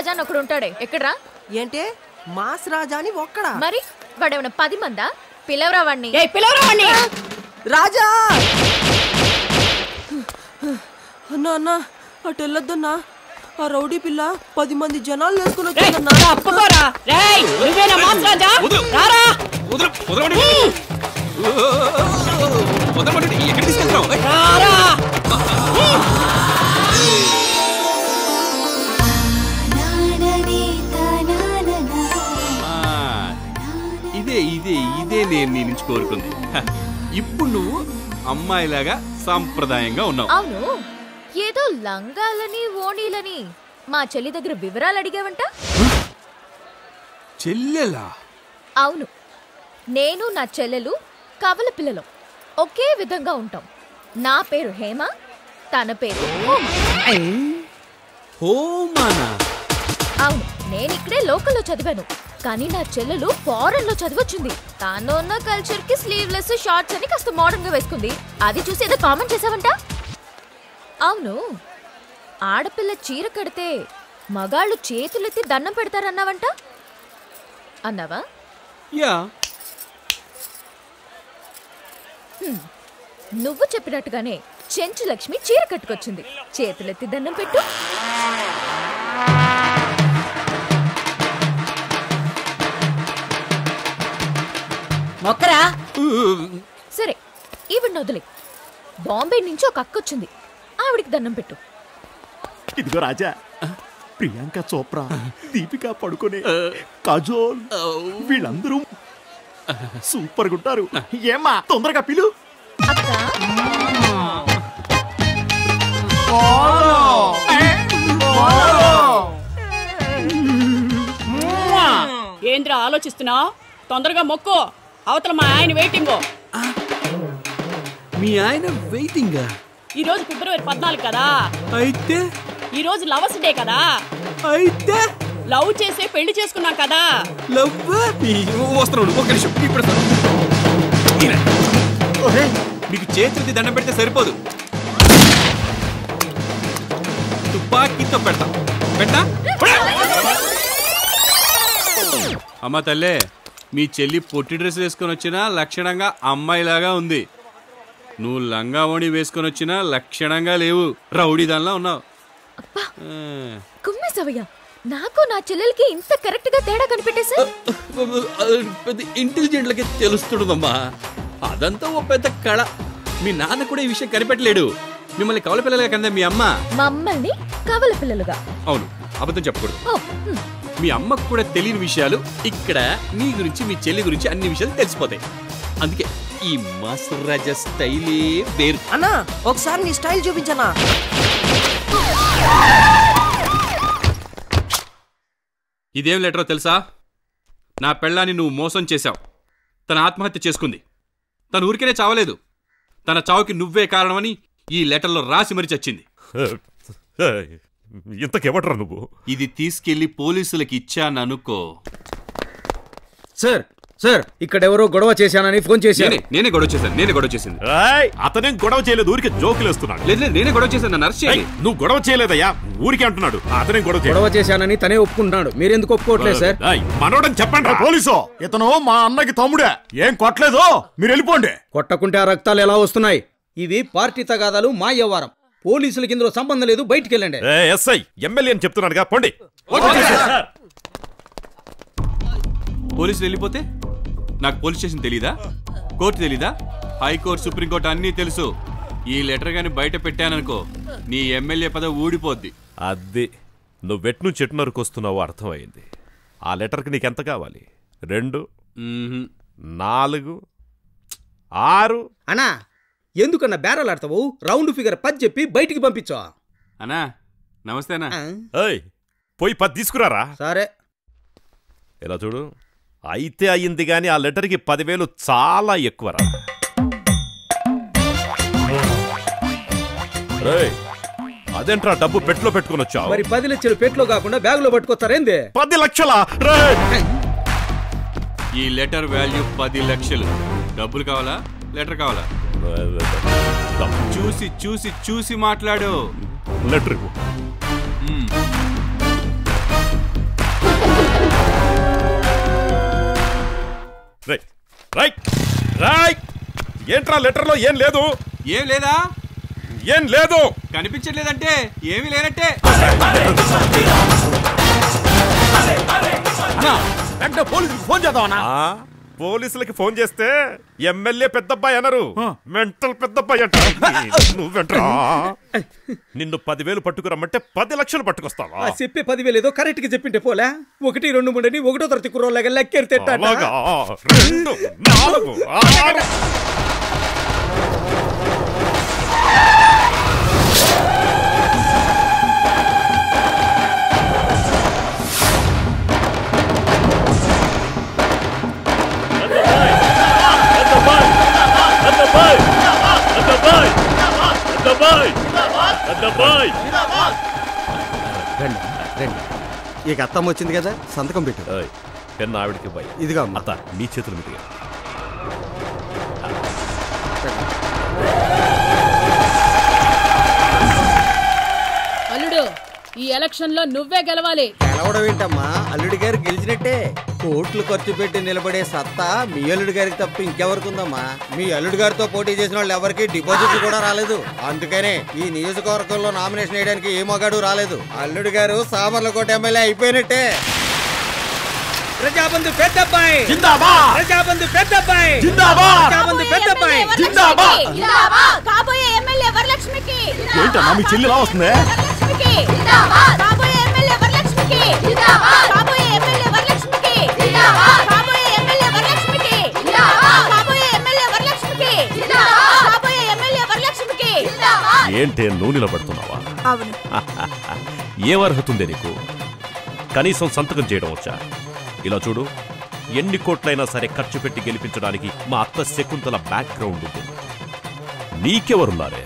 రాజా అని ఒకడు ఉంటాడే, ఎక్కడ్రా? ఏంటే మాస్ రాజా అని ఒక్కడా? మరి వాడేమన్నా 10 మందా? పిలవరా వాణ్ణి. రాజా అన్నా అన్నా అటు వెళ్ళొద్దన్నా, ఆ రౌడీ పిల్ల 10 మంది జనాలు వేసుకుని వచ్చిందన్నా. ఇదే నేను నీ నుంచి కోరుకుంది. ఇప్పుడు నువ్వు అమ్మాయిలాగా సాంప్రదాయంగా ఉన్నావు. అవును, ఏదో లంగాలని ఓణీలని మా చెల్లి దగ్గర వివరాలు అడిగావంట. చెల్లెలా? అవును, నేను నా చెల్లెలు కవల పిల్లలు ఒకే విధంగా ఉంటాం. నా పేరు హేమ, తన పేరు హోమానా? అవును, నేను ఇక్కడే లోకల్లో చదివాను, కానీ నా చెల్లెలు ఫారెన్ లో చదివొచ్చింది. తాను ఉన్న కల్చర్ కి స్లీవ్లెస్ షార్ట్స్ అని కాస్త మోడర్న్ గా వేసుకుంది. అది చూసి ఏదో కామెంట్ చేసావంట. అవును, ఆడపిల్ల చీర కడితే మగాళ్ళు చేతులెత్తి దండం పెడతారన్నావంట, అన్నావా? యా. నువ్వు చెప్పినట్టుగానే చెంచు లక్ష్మి చీర కట్టుకొచ్చింది. చేతులెత్తి దండం పెట్టు. మొక్కరా. సరే, ఈవిడ వదిలే. బాంబే నుంచి ఒక అక్క వచ్చింది, ఆవిడికి దండం పెట్టు. ఇదిగో రాజా, ప్రియాంక చోప్రా, దీపికా పడుకునే, కాజోల్, వీళ్ళందరూ సూపర్ గా ఉంటారు. ఏమ్మా తొందరగా పిలు. అక్క ఏంద్రా ఆలోచిస్తున్నావు? తొందరగా మొక్కు, అవతల మా ఆయన వెయిటింగ్. మీ ఆయన వెయిటింగ్? ఈ రోజు ఫిబ్రవరి 14 కదా, అయితే ఈ రోజు లవర్స్ డే కదా, అయితే లవ్ చేసే పెళ్లి చేసుకున్నాం కదా. లవ్ వస్తున్నాడు. ఒక్క నిమిషం, ఇప్పుడు నీకు చేతులకి దండం పెడితే సరిపోదు, తుపాకీతో పెడతా. పెట్టా? అమ్మ తల్లే, మీ చెల్లి పొట్టి డ్రెస్ వేసుకొని వచ్చినా లక్షణంగా అమ్మాయిలాగా ఉంది. నువ్వు లంగా ఓణి వేసుకొని వచ్చినా లక్షణంగా లేవు, రౌడీ దానిలా ఉన్నావు. కుమ్మేసవయ్యా, నాకు నా చెల్లెలకి ఇంత కరెక్ట్ గా తేడా కనిపెట్టేసా? పెద్ద ఇంటెలిజెంట్లకి తెలుస్తుందమ్మా, అదంతా ఓ పెద్ద కళ. మీ నాన్న కూడా ఈ విషయం కనిపెట్టలేడు. మిమ్మల్ని కవల పిల్లలుగా కందా మీ అమ్మ. మమ్మల్ని కవల పిల్లలుగా? అవును, అబద్ధం చెప్పకూడదు. మీ అమ్మకు కూడా తెలియని విషయాలు ఇక్కడ నీ గురించి మీ చెల్లి గురించి అన్ని విషయాలు తెలిసిపోతాయి. అందుకే ఈ మాస్టర్ రాజా స్టైలే వేరు. అన్నా ఒకసారి నీ స్టైల్ చూపించనా? ఇదేం లెటరో తెలుసా? నా పెళ్ళాన్ని నువ్వు మోసం చేశావు. తన ఆత్మహత్య చేసుకుంది. తను ఊరికేనే చావలేదు, తన చావుకి నువ్వే కారణమని ఈ లెటర్లో రాసి మరీ చచ్చింది. ఇంతకెవట్రా నువ్వు? ఇది తీసుకెళ్లి పోలీసులకు ఇచ్చాననుకో. సార్ సార్, ఇక్కడెవరో గొడవ చేశానని ఫోన్ చేశాను. నేనే గొడవ చేసింది. అతనేం గొడవ చేయలేదు, ఊరికే జోకులేస్తున్నాడు. లేదు, నేనే గొడవ చేశాను. నన్ను అరెస్ట్ చేయాలి. నువ్వు గొడవ చేయలేదయ్యా, ఊరికే అంటున్నాడు. అతనేం గొడవ చేశానని తనే ఒప్పుకుంటున్నాడు. మీరెందుకు ఒప్పుకోవట్లేదు సార్? మనోడని చెప్పండి పోలీసు. ఇతను మా అన్నకి తమ్ముడే, ఏం కొట్టలేదు. మీరు వెళ్ళిపోండి. కొట్టకుంటే ఆ రక్తాలు ఎలా వస్తున్నాయి? ఇవి పార్టీ తగాదాలు, మా వ్యవహారం. పోలీసులకి ఇందులో సంబంధం లేదు, బయటికి వెళ్ళండి. ఎస్ఐ ఎమ్మెల్యే అని చెప్తున్నాడుగా, పోండి. పోలీసులు వెళ్ళిపోతే నాకు పోలీస్ స్టేషన్ తెలీదా? కోర్టు తెలీదా? హైకోర్టు, సుప్రీంకోర్టు అన్నీ తెలుసు. ఈ లెటర్ గాని బయట పెట్టాననుకో, నీ ఎమ్మెల్యే పదవి ఊడిపోద్ది. అది నువ్వు వెట్ నుంచి చెట్టు నరకు వస్తున్నావు అర్థమైంది. ఆ లెటర్కి నీకెంత కావాలి? 2, 4, 6? అన్నా ఎందుకన్నా బేరాలాడతావు? రౌండ్ ఫిగర్ 10 చెప్పి బయటికి పంపించా. అన్నా నమస్తే అన్నా. పోయి 10 తీసుకురారా. సరే, ఇలా చూడు, అయితే అయ్యింది గాని ఆ లెటర్కి 10,000 చాలా ఎక్కువరా. అదేంట్రా డబ్బు పెట్లో పెట్టుకుని వచ్చావు? మరి 10 లక్షలు పెట్లో కాకుండా బ్యాగ్ లో పట్టుకొస్తారేంది? 10 లక్షలా? ఈ లెటర్ వాల్యూ 10 లక్షలు. డబ్బులు కావాలా, లెటర్ కావాలా? చూసి చూసి చూసి మాట్లాడు. లెటర్ ఏంట్రా లెటర్లో ఏం లేదు? ఏం లేదా? ఏం లేదు కనిపించట్లేదంటే ఏమీ లేనట్టే. పోలీసులకు ఫోన్ చేద్దామన్నా. పోలీసులకి ఫోన్ చేస్తే ఎమ్మెల్యే పెద్దబ్బాయి అనరు, మెంటల్ పెద్దబ్బాయి అంట. నువ్వెంట్రా? నిన్ను 10,000 పట్టుకురమ్మంటే 10 లక్షలు పట్టుకొస్తావా? చెప్పే 10,000 ఏదో కరెక్ట్ గా చెప్పింటే పోలే. 1, 2, 3 అని 1వ తరగతి కుర్రోళ్ళగా లెక్కెడితే 2, 4, 6. ఇక అత్తమ్మ వచ్చింది కదా, సంతకం పెట్టు. పెన్ను ఆవిడికి పోయి. ఇదిగా అత్త నీ చేతులు మీద. అల్లుడు, ఈ ఎలక్షన్ లో నువ్వే గెలవాలి. గెలవడం ఏంటమ్మా, అల్లుడి గారు గెలిచినట్టే. కోట్లు ఖర్చు పెట్టి నిలబడే సత్తా మీ అల్లుడి గారికి తప్ప ఇంకెవరికి ఉందమ్మా? మీ అల్లుడి గారితో పోటీ చేసిన వాళ్ళు ఎవరికి డిపాజిట్ కూడా రాలేదు. అందుకనే ఈ నియోజకవర్గంలో నామినేషన్ వేయడానికి ఏ మగాడు రాలేదు. అల్లుడి గారు సామర్లకోట ఎమ్మెల్యే అయిపోయినట్టే. ప్రజాబంధు పెద్దబ్బాయి జిందాబాద్, ప్రజాబంధు పెద్దబ్బాయి జిందాబాద్, ప్రజాబంధు పెద్దబ్బాయి జిందాబాద్. కాబోయే ఎమ్మెల్యే వరలక్ష్మికి. ఏంటన్నా మీ చెల్లి ఎలా వస్తుంది? వరలక్ష్మికి జిందాబాద్. కాబోయే ఎమ్మెల్యే వరలక్ష్మికి జిందాబాద్. కాబోయే ఎమ్మెల్యే వరలక్ష్మికి జిందాబాద్. కాబోయే ఎమ్మెల్యే వరలక్ష్మికి జిందాబాద్. కాబోయే ఎమ్మెల్యే వరలక్ష్మికి జిందాబాద్. కాబోయే ఎమ్మెల్యే వరలక్ష్మికి జిందాబాద్. ఏంటే నువ్వు నిలబడుతున్నావా? అవును. ఏం అర్హత ఉంది నీకు? కనీసం సంతకం చేయడం వచ్చా? ఇలా చూడు, ఎన్ని కోట్లైనా సరే ఖర్చు పెట్టి గెలిపించడానికి మా అత్త శకుంతల బ్యాక్గ్రౌండ్ ఉంది. నీకెవరున్నారే?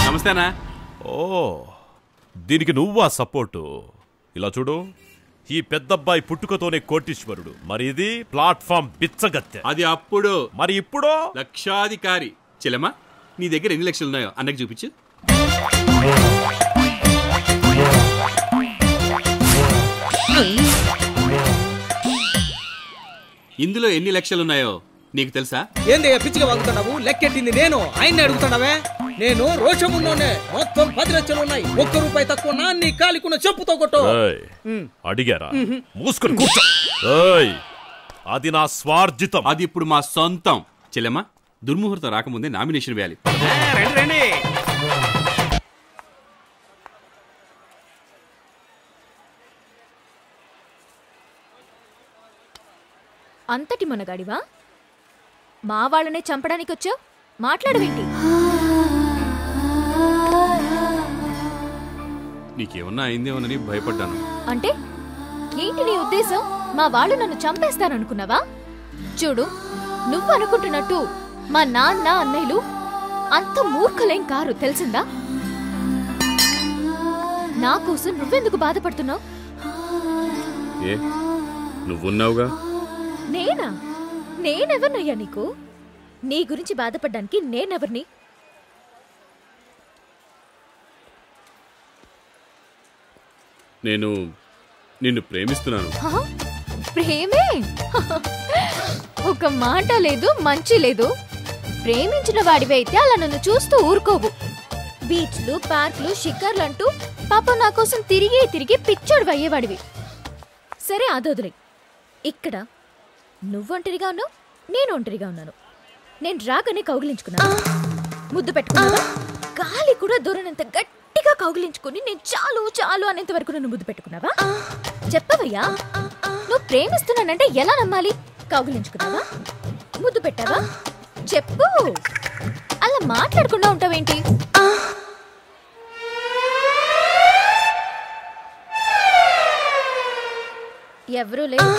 నమస్తేనా. ఓ, దీనికి నువ్వా సపోర్టు? ఇలా చూడు, ఈ పెద్దబ్బాయి పుట్టుకతోనే కోటీశ్వరుడు, మరి ఇది ప్లాట్ఫామ్ బిచ్చగత్తె. అది అప్పుడు. మరి ఇప్పుడు లక్షాధికారి. చెల్లెమ్మా, నీ దగ్గర ఎన్ని లక్షలు ఉన్నాయో అన్నకి చూపించు. ఇందులో ఎన్ని లక్షలున్నాయో నీకు తెలుసా? ఏందయ్యా పిచ్చిగా వాగుతున్నావు? లెక్కెట్టింది నేను, ఆయన్ని అడుగుతున్నావే? నేను రోషమున్నోనే. మొత్తం 10 లక్షలు ఉన్నాయి. 1 రూపాయి తక్కువ నా నీ కాలికున్న చెప్పుతో కొట్టు. అడిగారా? మూసుకొని కూర్చో. అది నా స్వార్జితం. అది ఇప్పుడు మా సొంతం. చెల్లెమ్మా, దుర్ముహూర్తం రాకముందే నామినేషన్ వేయాలి. అంతటి మనగాడివా? మా వాళ్ళనే చంపడానికి వచ్చావు? మాట్లాడవేంటి? నీకేమన్నా అయిందేమోనని భయపడ్డాను. అంటే ఏంటి నీ ఉద్దేశం? మా వాళ్ళు నన్ను చంపేస్తారనుకున్నావా? చూడు, నువ్వు అనుకుంటున్నట్టు మా నాన్న అన్నయ్యలు అంత మూర్ఖులేం కారు, తెలిసిందా? నా కోసం నువ్వెందుకు బాధపడుతున్నావు? ఏ, నువ్వున్నావుగా. నేనా? నేనెవరినయ్యా నీకు? నీ గురించి బాధపడ్డానికి నేనెవరిని? నేను నిన్ను ప్రేమిస్తున్నాను. ప్రేమే? ఒక మాట లేదు, మంచి లేదు. ప్రేమించిన వాడివైతే అలా నన్ను చూస్తూ ఊరుకోవు. బీచ్లు, పార్క్లు, షికార్లంటూ పాప నా కోసం తిరిగి తిరిగి పిచ్చోడు అయ్యేవాడివి. సరే, అదొదిలే. ఇక్కడ నువ్వు ఒంటరిగా ఉన్నావు, నేను ఒంటరిగా ఉన్నాను. నేను రాగానే కౌగిలించుకున్నాను, ముద్దు పెట్టుకున్నాను. గాలి కూడా దూరనంత గట్టిగా కౌగిలించుకుని నేను చాలు చాలు అనేంత వరకు నన్ను ముద్దు పెట్టుకున్నావా? చెప్పవయ్యా, నువ్వు ప్రేమిస్తున్నానంటే ఎలా నమ్మాలి? కౌగిలించుకున్నావా? ముద్దు పెట్టావా? చెప్పు. అలా మాట్లాడకుండా ఉంటావేంటి? ఎవరూ లేదు.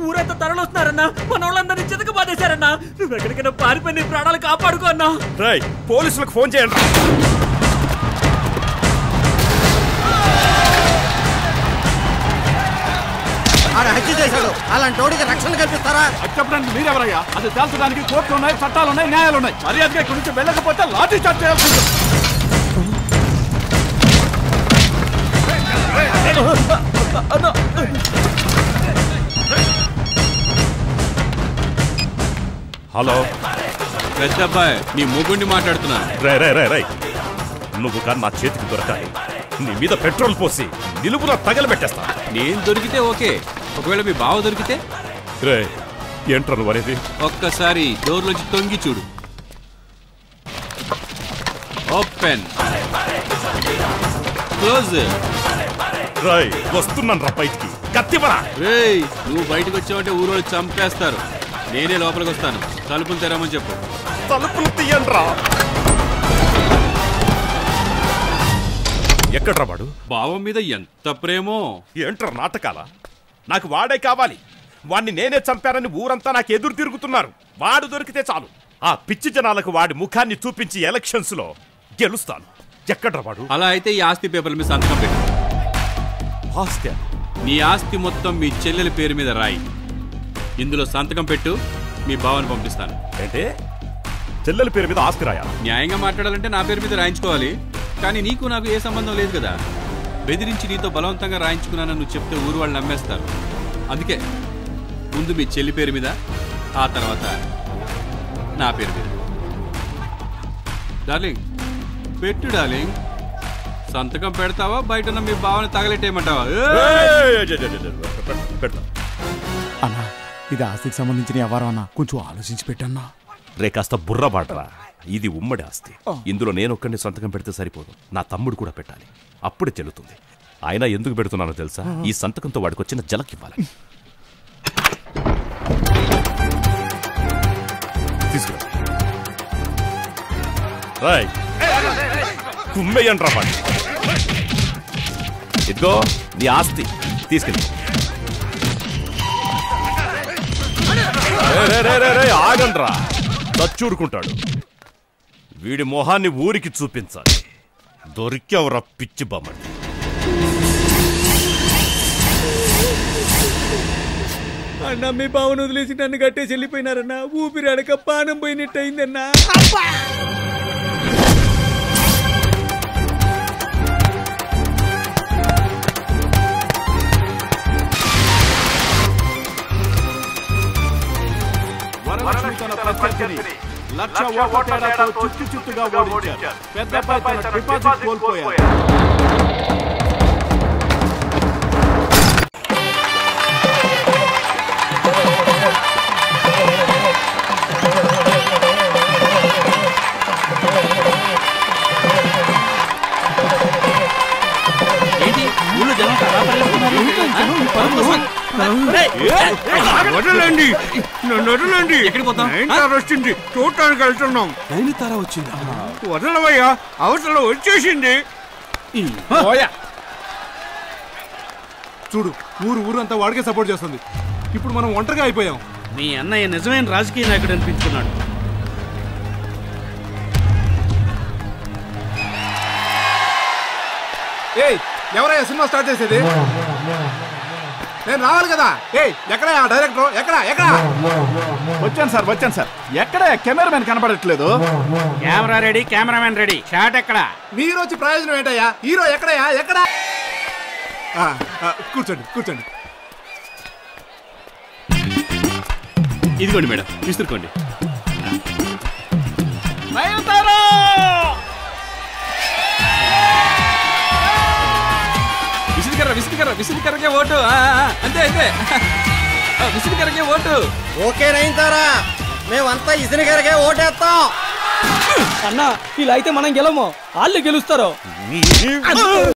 ఊరంతా తరలొస్తున్నారన్నా. మన వాళ్ళందరినీ చితక బాధేశారన్నా. నువ్వు ఎక్కడికైనా పారిపోయి నీ ప్రాణాలు కాపాడుకో అన్నా. పోలీసులకు ఫోన్ చేయండి. హత్య చేశాడు. అలాంటి వాడికి రక్షణ కల్పిస్తారా? చెప్పడానికి మీరెవరయ్యా? అది తేల్చడానికి కోర్టులు ఉన్నాయి, చట్టాలు ఉన్నాయి, న్యాయాలు ఉన్నాయి. మర్యాదగా ఇక్కడి నుంచి వెళ్ళకపోతే లాఠీ చార్జ్ చేయాల్సి ఉంటుంది. హలో పెద్దబ్బాయి, నీ మొగుడిని మాట్లాడుతున్నాను. రై నువ్వు కానీ నా చేతికి దొరకాలి. నీ మీద పెట్రోల్ పోసి నిలువున తగలబెట్టేస్తా. నేను దొరికితే ఓకే, ఒకవేళ మీ బావ దొరికితే? రే ఏంట్రా నువ్వు అనేది? ఒక్కసారి డోర్లోంచి తొంగి చూడు. Open, close. రాయ్ వస్తున్నాను రా బయటికి. కత్తివరా రేయ్, నువ్వు బయటకు వచ్చావంటే ఊరోళ్ళు చంపేస్తారు. నేనే లోపలికి వస్తాను. తలుపులు తెరమని చెప్పు. తలుపులు తీయండ్రా. ఎక్కడ్రా వాడు? బావం మీద ఎంత ప్రేమో. ఏంట్రా నాటకాల? నాకు వాడే కావాలి. వాణ్ణి నేనే చంపానని ఊరంతా నాకు ఎదురు తిరుగుతున్నారు. వాడు దొరికితే చాలు. ఆ పిచ్చి జనాలకు వాడి ముఖాన్ని చూపించి ఎలక్షన్స్ లో గెలుస్తాను. ఎక్కడ్రా వాడు? అలా అయితే ఈ ఆస్తి పేపర్ల మీద సంతకం పెట్టు. ఆస్తి? నీ ఆస్తి మొత్తం మీ చెల్లెల పేరు మీద రాయి. ఇందులో సంతకం పెట్టు. మీ బావని పంపిస్తాను. అంటే చెల్లెల పేరు మీద ఆస్తి రాయాలి? న్యాయంగా మాట్లాడాలంటే నా పేరు మీద రాయించుకోవాలి. కానీ నీకు నాకు ఏ సంబంధం లేదు కదా. బెదిరించి నీతో బలవంతంగా రాయించుకున్నానని నువ్వు చెప్తే ఊరు వాళ్ళు నమ్మేస్తారు. అందుకే ముందు మీ చెల్లి పేరు మీద, ఆ తర్వాత నా పేరు మీద. డార్లింగ్ పెట్టు డార్లింగ్. సంతకం పెడతావా బయట మీ బావని తగలెట్టేయమంటావా? అన్నా ఇది ఆస్తికి సంబంధించిన వ్యవహారం అన్నా, కొంచెం ఆలోచించి పెట్టన్నా. రే కాస్త బుర్ర బాటరా. ఇది ఉమ్మడి ఆస్తి. ఇందులో నేను ఒక్కడిని సంతకం పెడితే సరిపోదు. నా తమ్ముడు కూడా పెట్టాలి. అప్పుడే చెల్లుతుంది. ఆయన ఎందుకు పెడుతున్నానో తెలుసా? ఈ సంతకంతో వాడికి వచ్చిన జలకివ్వాలి. తీసుకురా. రాయ్ కుమ్మేయండ్రా వాడి. ఇదిగో నీ ఆస్తి తీసుకెళ్ళి. ఆగండ్రా, చచ్చూరుకుంటాడు. వీడి మొహాన్ని ఊరికి చూపించాలి. దొరికేవరా పిచ్చి బొమ్మని. అన్న మీ బావను వదిలేసి నన్ను కట్టేసి వెళ్ళిపోయినారన్నా. ఊపిరి అడక పానం పోయినట్టు అయిందన్నా. లక్ష ఓట్ల తేడాతో చిత్తుగా ఓడించారు. పెద్దబ్బాయి తన డిపాజిట్ కోల్పోయారు. వదలండి, నన్ను వదలండి. ఎక్కడికి పోతాం? వచ్చింది, చూడటానికి వెళ్తున్నాం. నైనితారా వచ్చింది? వదలవయ్యా, అవసరం వచ్చేసింది. చూడు, ఊరంతా వాడికే సపోర్ట్ చేస్తుంది. ఇప్పుడు మనం ఒంటరిగా అయిపోయాం. మీ అన్నయ్య నిజమైన రాజకీయ నాయకుడు అనిపించుకున్నాడు. ఏయ్ ఎవరయ్యా సినిమా స్టార్ట్ చేసేది? నేను రావాలి కదా. ఏయ్ ఎక్కడ డైరెక్టర్? ఎక్కడ? వచ్చాను సార్. ఎక్కడ కెమెరామెన్ కనపడట్లేదు. Camera ready, cameraman ready. Shot ఎక్కడ? మీరు వచ్చి ప్రయోజనం ఏంటయ్యా? హీరో ఎక్కడ? కూర్చోండి. ఇదిగోండి మేడం, విసురుకోండి. విసిరికరకే ఓటు. అంతే విసిరికరకే ఓటు. ఓకే నైన్తారా, మేమంతా ఇసిన గారికే ఓటేస్తాం. అన్నా ఇలా అయితే మనం గెలము, వాళ్ళు గెలుస్తారు.